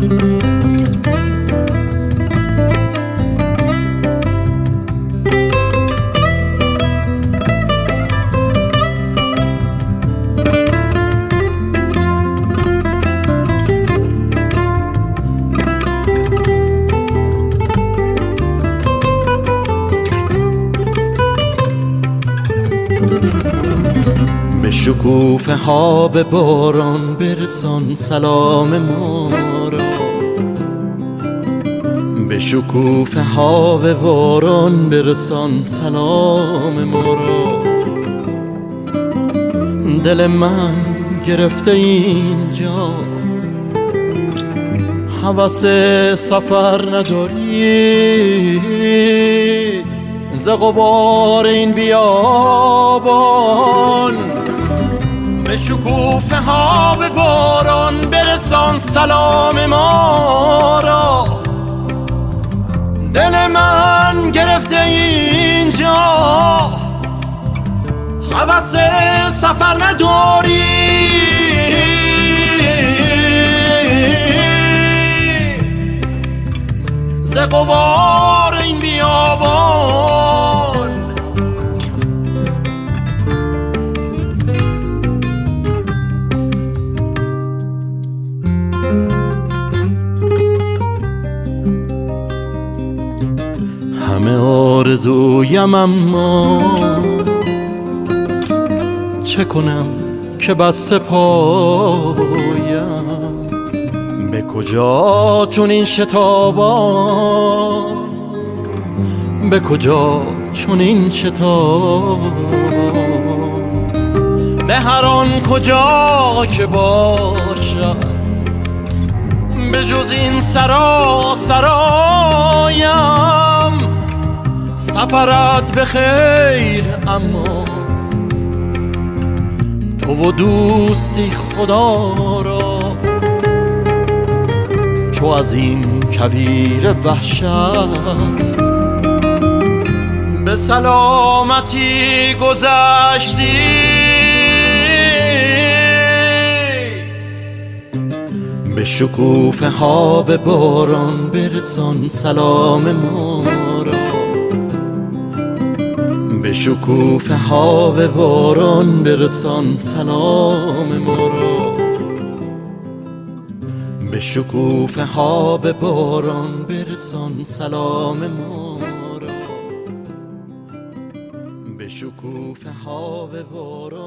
به شکوفه ها به باران برسان سلام ما را، به شکوفه ها به باران برسان سلام ما را. دل من گرفته اینجا هوس سفر نداری، ز غبار این بیابان به شکوفه ها به باران برسان سلام ما را. دل من گرفته اینجا هوس سفر نداری، ز غبار این بیابان همه آرزویم، اما چه کنم که بسته پایم؟ به کجا چون این شتابان، به کجا چون این شتابان؟ به هر آن کجا که باشد به جز این سرایم. سفرت به خیر، اما تو و دوستی خدا را. چو از این کویر وحشت به سلامتی گذشتی، به شکوفه ها به باران برسان سلام ما را، به شکوفه ها به باران برسان سلام ما را. به شکوفه ها به باران برسان سلام ما را، به شکوفه ها به باران